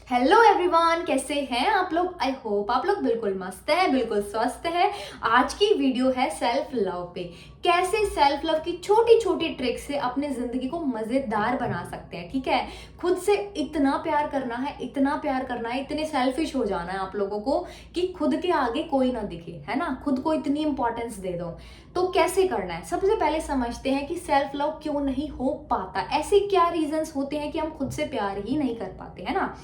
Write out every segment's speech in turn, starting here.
Hello everyone, कैसे हैं आप लोग। आई होप आप लोग बिल्कुल मस्त हैं, बिल्कुल स्वस्थ हैं। आज की वीडियो है सेल्फ लव पे। कैसे सेल्फ लव की छोटी छोटी ट्रिक से अपने जिंदगी को मजेदार बना सकते हैं। ठीक है, खुद से इतना प्यार करना है, इतना प्यार करना है, इतने सेल्फिश हो जाना है आप लोगों को कि खुद के आगे कोई ना दिखे, है ना। खुद को इतनी इंपॉर्टेंस दे दो। तो कैसे करना है, सबसे पहले समझते हैं कि सेल्फ लव क्यों नहीं हो पाता। ऐसे क्या रीजंस होते हैं कि हम खुद से प्यार ही नहीं कर पाते, है ना।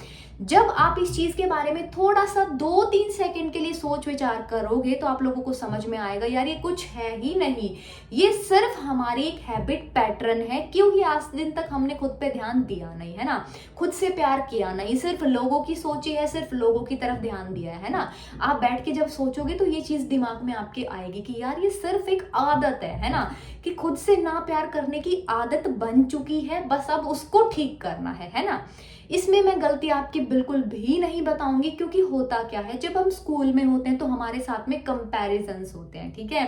जब आप इस चीज के बारे में थोड़ा सा 2-3 सेकंड के लिए सोच विचार करोगे तो आप लोगों को समझ में आएगा, यार ये कुछ है ही नहीं, ये सिर्फ हमारी एक हैबिट पैटर्न है। क्योंकि आज दिन तक हमने खुद पे ध्यान दिया नहीं, है ना। खुद से प्यार किया नहीं, सिर्फ लोगों की सोची है, सिर्फ लोगों की तरफ ध्यान दिया है ना। आप बैठ के जब सोचोगे तो ये चीज दिमाग में आपके आएगी कि यार ये सिर्फ एक आदत है ना, कि खुद से ना प्यार करने की आदत बन चुकी है, बस अब उसको ठीक करना है ना। इसमें मैं गलती आपकी बिल्कुल भी नहीं बताऊंगी, क्योंकि होता क्या है, जब हम स्कूल में होते हैं तो हमारे साथ में कंपैरिजंस होते हैं। ठीक है,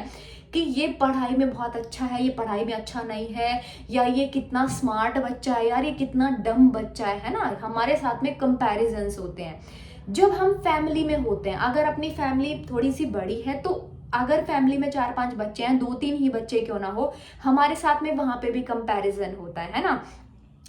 कि ये पढ़ाई में बहुत अच्छा है, ये पढ़ाई में अच्छा नहीं है, या ये कितना स्मार्ट बच्चा है, यार ये कितना डम बच्चा है ना। हमारे साथ में कंपैरिजंस होते हैं। जब हम फैमिली में होते हैं, अगर अपनी फैमिली थोड़ी सी बड़ी है तो अगर फैमिली में 4-5 बच्चे हैं, 2-3 ही बच्चे क्यों ना हो, हमारे साथ में वहां पे भी कंपैरिजन होता है ना।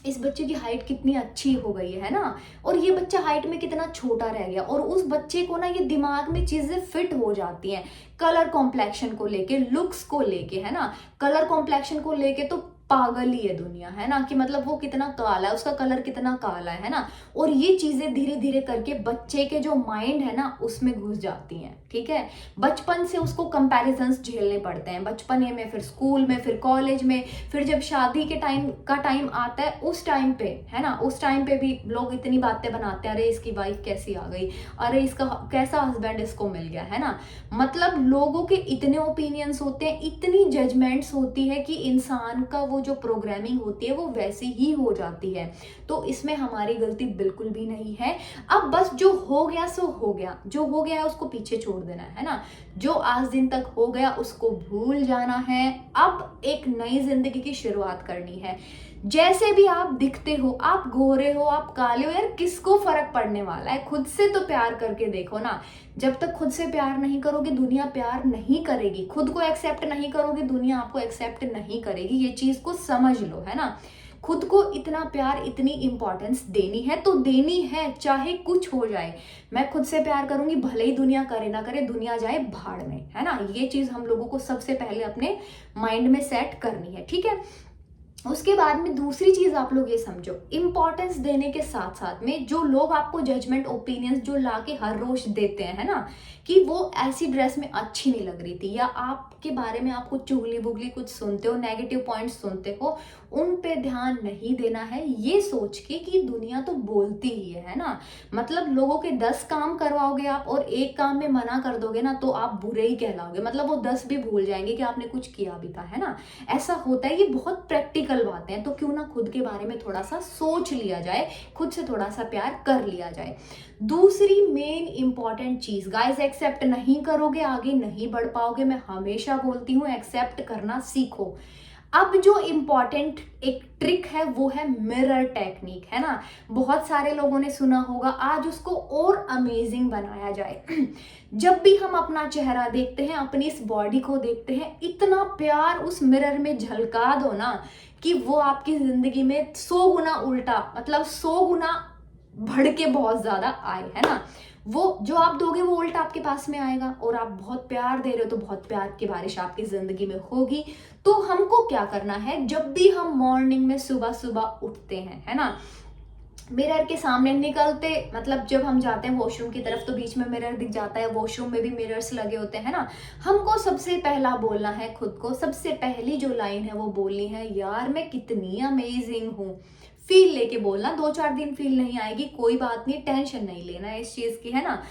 इस बच्चे की हाइट कितनी अच्छी हो गई है ना, और ये बच्चा हाइट में कितना छोटा रह गया। और उस बच्चे को ना ये दिमाग में चीजें फिट हो जाती हैं, कलर कॉम्प्लेक्शन को लेके, लुक्स को लेके, है ना। कलर कॉम्प्लेक्शन को लेके तो पागल ही है दुनिया, है ना, कि मतलब वो कितना काला है, उसका कलर कितना काला है ना। और ये चीजें धीरे धीरे करके बच्चे के जो माइंड है ना उसमें घुस जाती हैं। ठीक है, बचपन से उसको कंपैरिजंस झेलने पड़ते हैं, बचपने में, फिर स्कूल में, फिर कॉलेज में, फिर जब शादी के टाइम आता है उस टाइम पे, है ना, उस टाइम पे भी लोग इतनी बातें बनाते हैं, अरे इसकी वाइफ कैसी आ गई, अरे इसका कैसा हस्बैंड इसको मिल गया, है ना। मतलब लोगों के इतने ओपिनियंस होते हैं, इतनी जजमेंट्स होती है कि इंसान का वो जो प्रोग्रामिंग होती है वो वैसी ही हो जाती है। तो इसमें हमारी गलती बिल्कुल भी नहीं है। अब बस जो हो गया सो हो गया, जो हो गया है उसको पीछे छोड़ देना है ना। जो आज दिन तक हो गया उसको भूल जाना है। अब एक नई जिंदगी की शुरुआत करनी है। जैसे भी आप दिखते हो, आप गोरे हो, आप काले हो, यार किसको फर्क पड़ने वाला है। खुद से तो प्यार करके देखो ना। जब तक खुद से प्यार नहीं करोगे दुनिया प्यार नहीं करेगी। खुद को एक्सेप्ट नहीं करोगे दुनिया आपको एक्सेप्ट नहीं करेगी। ये चीज को समझ लो, है ना। खुद को इतना प्यार, इतनी इंपॉर्टेंस देनी है तो देनी है, चाहे कुछ हो जाए। मैं खुद से प्यार करूंगी, भले ही दुनिया करे ना करे, दुनिया जाए भाड़ में, है ना। ये चीज हम लोगों को सबसे पहले अपने माइंड में सेट करनी है। ठीक है, उसके बाद में दूसरी चीज आप लोग ये समझो, इंपॉर्टेंस देने के साथ साथ में जो लोग आपको जजमेंट, ओपिनियंस जो लाके हर रोज देते हैं, है ना, कि वो ऐसी ड्रेस में अच्छी नहीं लग रही थी, या आपके बारे में आप कुछ चुगली बुगली कुछ सुनते हो, नेगेटिव पॉइंट्स सुनते हो, उन पे ध्यान नहीं देना है, ये सोच के कि दुनिया तो बोलती ही है ना। मतलब लोगों के 10 काम करवाओगे आप और एक काम में मना कर दोगे ना तो आप बुरे ही कहलाओगे। मतलब वो 10 भी भूल जाएंगे कि आपने कुछ किया भी था, है ना। ऐसा होता है, ये बहुत प्रैक्टिकल बातें हैं। तो क्यों ना खुद के बारे में थोड़ा सा सोच लिया जाए, खुद से थोड़ा सा प्यार कर लिया जाए। दूसरी मेन इंपॉर्टेंट चीज गाइस, एक्सेप्ट नहीं करोगे आगे नहीं बढ़ पाओगे। मैं हमेशा बोलती हूँ एक्सेप्ट करना सीखो। अब जो इम्पॉर्टेंट एक ट्रिक है वो है मिरर टेक्निक, है ना। बहुत सारे लोगों ने सुना होगा, आज उसको और अमेजिंग बनाया जाए। जब भी हम अपना चेहरा देखते हैं, अपनी इस बॉडी को देखते हैं, इतना प्यार उस मिरर में झलका दो ना कि वो आपकी जिंदगी में 100 गुना उल्टा, मतलब 100 गुना बढ़ के बहुत ज्यादा आए, है ना। वो जो आप दोगे वो उल्टा आपके पास में आएगा, और आप बहुत प्यार दे रहे हो तो बहुत प्यार की बारिश आपकी जिंदगी में होगी। तो हमको क्या करना है, जब भी हम मॉर्निंग में सुबह सुबह उठते हैं, है ना, मिरर के सामने निकलते, मतलब जब हम जाते हैं वॉशरूम की तरफ तो बीच में मिरर दिख जाता है, वॉशरूम में भी मिरर्स लगे होते हैं ना। हमको सबसे पहला बोलना है खुद को, सबसे पहली जो लाइन है वो बोलनी है, यार मैं कितनी अमेजिंग हूँ। फील लेके बोलना, 2-4 दिन फील नहीं आएगी कोई बात नहीं, टेंशन नहीं लेना इस चीज की, है ना।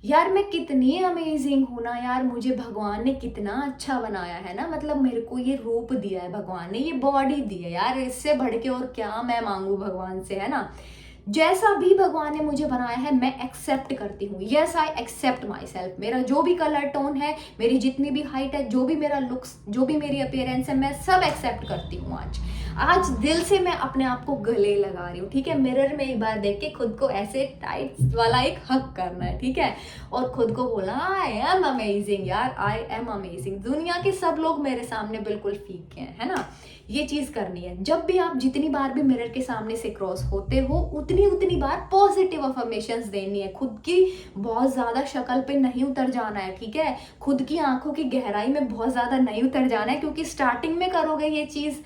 यार मैं कितनी अमेजिंग हूं ना, यार मुझे भगवान ने कितना अच्छा बनाया है ना। मतलब मेरे को ये रूप दिया है भगवान ने, ये बॉडी दी है, यार इससे बढ़ के और क्या मैं मांगू भगवान से, है ना। जैसा भी भगवान ने मुझे बनाया है मैं एक्सेप्ट करती हूँ। Yes I accept myself. मेरा जो भी कलर टोन है, मेरी जितनी भी हाइट है, जो भी मेरा लुक्स, जो भी मेरी अपीयरेंस है, मैं सब एक्सेप्ट करती हूँ। आज दिल से मैं अपने आप को गले लगा रही हूँ, ठीक है। मिरर में एक बार देख के खुद को ऐसे टाइट वाला एक हक करना है, ठीक है, और खुद को बोला आई एम अमेजिंग यार, आई एम अमेजिंग, दुनिया के सब लोग मेरे सामने बिल्कुल फीके हैं, है ना। ये चीज करनी है। जब भी आप जितनी बार भी मिरर के सामने से क्रॉस होते हो उतनी उतनी बार पॉजिटिव अफर्मेशंस देनी है। खुद की बहुत ज्यादा शक्ल पे नहीं उतर जाना है, ठीक है। खुद की आंखों की गहराई में बहुत ज्यादा नहीं उतर जाना है, क्योंकि स्टार्टिंग में करोगे ये चीज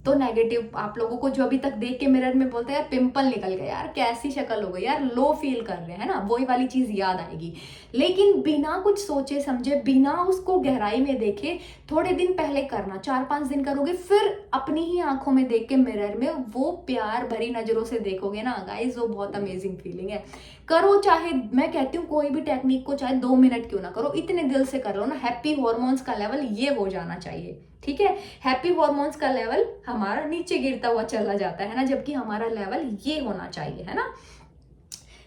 तो नेगेटिव आप लोगों को जो अभी तक देख के मिरर में बोलते हैं यार पिंपल निकल गया, यार कैसी शक्ल हो गई, यार लो फील कर रहे हैं ना, वही वाली चीज याद आएगी। लेकिन बिना कुछ सोचे समझे, बिना उसको गहराई में देखे, थोड़े दिन पहले करना, 4-5 दिन करोगे, फिर अपनी ही आंखों में देख के मिरर में वो प्यार भरी नजरों से देखोगे ना गाइस, वो बहुत अमेजिंग फीलिंग है। करो, चाहे मैं कहती हूँ कोई भी टेक्निक को चाहे 2 मिनट क्यों ना करो, इतने दिल से कर लो ना, हैप्पी हॉर्मोन्स का लेवल ये हो जाना चाहिए, ठीक है। हैप्पी हॉर्मोन्स का लेवल हमारा नीचे गिरता हुआ चला जाता है ना, जबकि हमारा लेवल ये होना चाहिए, है ना।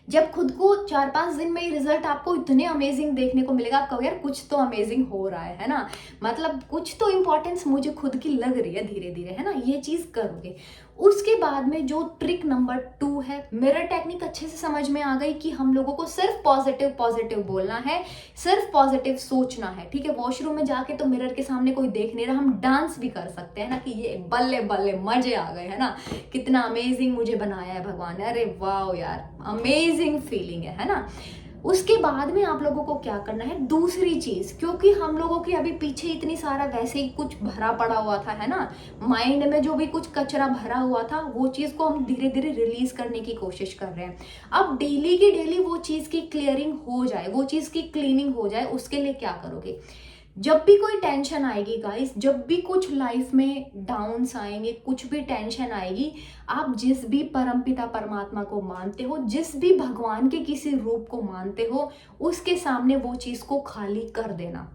जब खुद को 4-5 दिन में ही रिजल्ट आपको इतने अमेजिंग देखने को मिलेगा, आप कहो यार कुछ तो अमेजिंग हो रहा है ना, मतलब कुछ तो इंपॉर्टेंस मुझे खुद की लग रही है धीरे धीरे, है ना। ये चीज करोगे। उसके बाद में जो ट्रिक नंबर 2 है, मिरर टेक्निक अच्छे से समझ में आ गई कि हम लोगों को सिर्फ पॉजिटिव पॉजिटिव बोलना है, सिर्फ पॉजिटिव सोचना है, ठीक है। वॉशरूम में जाके तो मिरर के सामने कोई देख नहीं रहा, हम डांस भी कर सकते हैं ना कि ये बल्ले बल्ले मजे आ गए, है ना, कितना अमेजिंग मुझे बनाया है भगवान ने, अरे वाह यार अमेजिंग फीलिंग है ना। उसके बाद में आप लोगों को क्या करना है, दूसरी चीज, क्योंकि हम लोगों के अभी पीछे इतनी सारा वैसे ही कुछ भरा पड़ा हुआ था, है ना, माइंड में जो भी कुछ कचरा भरा हुआ था वो चीज को हम धीरे धीरे रिलीज करने की कोशिश कर रहे हैं। अब डेली की डेली वो चीज की क्लियरिंग हो जाए, वो चीज की क्लीनिंग हो जाए, उसके लिए क्या करोगे। जब भी कोई टेंशन आएगी गाइस, जब भी कुछ लाइफ में डाउन्स आएंगे, कुछ भी टेंशन आएगी, आप जिस भी परमपिता परमात्मा को मानते हो, जिस भी भगवान के किसी रूप को मानते हो, उसके सामने वो चीज को खाली कर देना।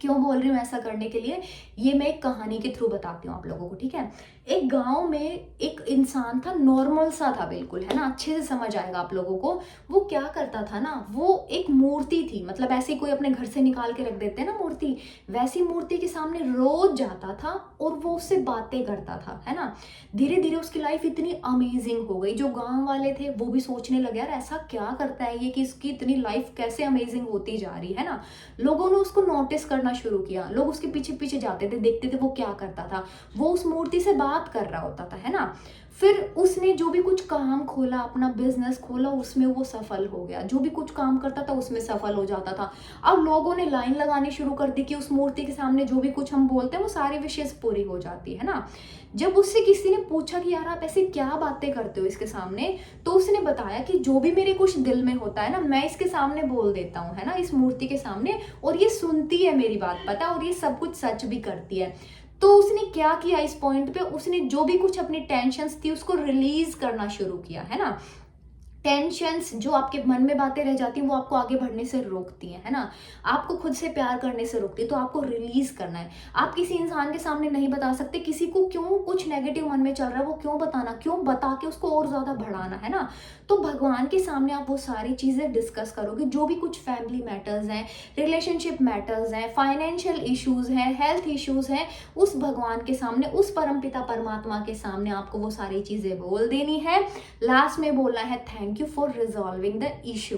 क्यों बोल रही हूँ ऐसा करने के लिए, ये मैं एक कहानी के थ्रू बताती हूँ आप लोगों को, ठीक है। एक गांव में एक इंसान था, नॉर्मल सा था बिल्कुल, है ना, अच्छे से समझ आएगा आप लोगों को। वो क्या करता था ना, वो एक मूर्ति थी, मतलब ऐसे कोई अपने घर से निकाल के रख देते हैं ना मूर्ति, वैसी मूर्ति के सामने रोज जाता था और वो उससे बातें करता था, है ना। धीरे धीरे उसकी लाइफ इतनी अमेजिंग हो गई, जो गाँव वाले थे वो भी सोचने लगे यार ऐसा क्या करता है ये कि इसकी इतनी लाइफ कैसे अमेजिंग होती जा रही है ना। लोगों ने उसको नोटिस करना शुरू किया, लोग उसके पीछे पीछे जाते थे, देखते थे वो क्या करता था, वो उस मूर्ति से बात कर रहा होता था, है ना। फिर उसने जो भी कुछ काम खोला, अपना बिजनेस खोला, उसमें वो सफल हो गया, जो भी कुछ काम करता था उसमें सफल हो जाता था। अब लोगों ने लाइन लगानी शुरू कर दी कि उस मूर्ति के सामने जो भी कुछ हम बोलते हैं वो सारी विशेष पूरी हो जाती है ना। जब उससे किसी ने पूछा कि यार आप ऐसे क्या बातें करते हो इसके सामने, तो उसने बताया कि जो भी मेरे कुछ दिल में होता है ना, मैं इसके सामने बोल देता हूँ, है ना, इस मूर्ति के सामने, और ये सुनती है मेरी बात, पता, और ये सब कुछ सच भी करती है। तो उसने क्या किया इस पॉइंट पे, उसने जो भी कुछ अपनी टेंशन्स थी उसको रिलीज करना शुरू किया, है ना। टेंशन्स जो आपके मन में बातें रह जाती हैं वो आपको आगे बढ़ने से रोकती हैं, है ना, आपको खुद से प्यार करने से रोकती है, तो आपको रिलीज करना है। आप किसी इंसान के सामने नहीं बता सकते, किसी को क्यों कुछ नेगेटिव मन में चल रहा है वो क्यों बताना, क्यों बता के उसको और ज्यादा बढ़ाना, है ना। तो भगवान के सामने आप वो सारी चीजें डिस्कस करोगे, जो भी कुछ फैमिली मैटर्स हैं, रिलेशनशिप मैटर्स हैं, फाइनेंशियल इश्यूज हैं, हेल्थ इश्यूज हैं, उस भगवान के सामने, उस परमपिता परमात्मा के सामने आपको वो सारी चीजें बोल देनी है। लास्ट में बोलना है thank you for resolving the issue,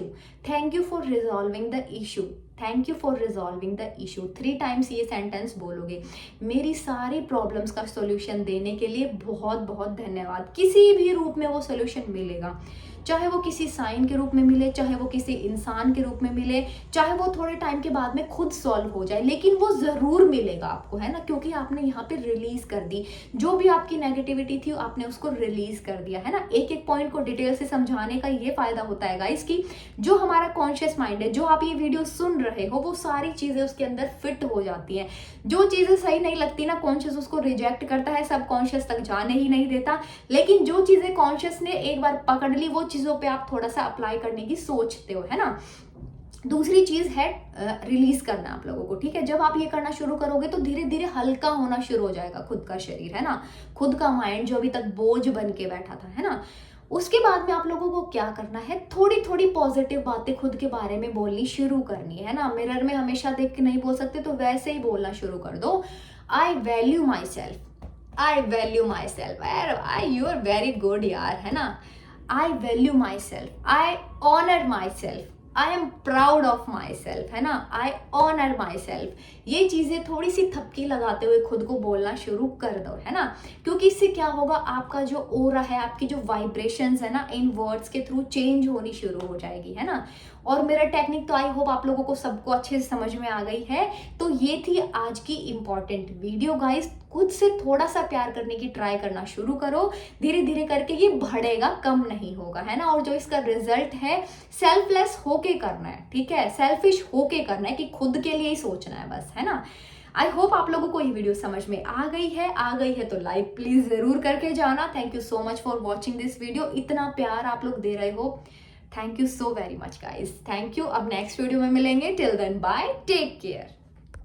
thank you for resolving the issue, thank you for resolving the issue. 3 times ये सेंटेंस बोलोगे। मेरी सारी प्रॉब्लम्स का सॉल्यूशन देने के लिए बहुत बहुत धन्यवाद। किसी भी रूप में वो सॉल्यूशन मिलेगा, चाहे वो किसी साइन के रूप में मिले, चाहे वो किसी इंसान के रूप में मिले, चाहे वो थोड़े टाइम के बाद में खुद सॉल्व हो जाए, लेकिन वो जरूर मिलेगा आपको, है ना, क्योंकि आपने यहाँ पे रिलीज कर दी जो भी आपकी नेगेटिविटी थी, आपने उसको रिलीज कर दिया, है ना। एक एक पॉइंट को डिटेल से समझाने का ये फायदा होता है गाइस कि जो हमारा कॉन्शियस माइंड है, जो आप ये वीडियो सुन रहे हो, वो सारी चीजें उसके अंदर फिट हो जाती हैं। जो चीजें सही नहीं लगती ना, कॉन्शियस उसको रिजेक्ट करता है, सब कॉन्शियस तक जाने ही नहीं देता, लेकिन जो चीजें कॉन्शियस ने एक बार पकड़ ली, वो चीजों पे आप थोड़ा सा अप्लाई करने की सोचते हो, है ना। दूसरी चीज है रिलीज करना आप लोगों को, ठीक है। जब आप ये करना शुरू करोगे तो धीरे धीरे हल्का होना शुरू हो जाएगा खुद का शरीर, है ना, खुद का माइंड जो अभी तक बोझ बन के बैठा था, है ना। उसके बाद में आप लोगों को क्या करना है, थोड़ी थोड़ी पॉजिटिव बातें खुद के बारे में बोलनी शुरू करनी है ना। मिरर में हमेशा देख के नहीं बोल सकते, तो वैसे ही बोलना शुरू कर दो। I value myself, I value myself, I you are very good यार, है ना। I value myself, I honour myself, I am proud of myself, है ना। आई ऑनर माई सेल्फ, ये चीज़ें थोड़ी सी थपकी लगाते हुए खुद को बोलना शुरू कर दो, है ना। क्योंकि इससे क्या होगा, आपका जो ओरा है, आपकी जो वाइब्रेशंस है ना, इन वर्ड्स के थ्रू चेंज होनी शुरू हो जाएगी, है ना। और मेरा टेक्निक तो आई होप आप लोगों को सबको अच्छे से समझ में आ गई है। तो ये थी आज की इंपॉर्टेंट वीडियो गाइस। खुद से थोड़ा सा प्यार करने की ट्राई करना शुरू करो, धीरे धीरे करके ये बढ़ेगा, कम नहीं होगा, है ना। और जो इसका रिजल्ट है, सेल्फलेस होके करना है, ठीक है, सेल्फिश होके करना है, कि खुद के लिए ही सोचना है बस, है ना। आई होप आप लोगों को ये वीडियो समझ में आ गई है तो लाइक प्लीज जरूर करके जाना। Thank you so much for watching this video, इतना प्यार आप लोग दे रहे हो, thank you so very much guys, thank you. अब नेक्स्ट वीडियो में मिलेंगे, till then bye, take care.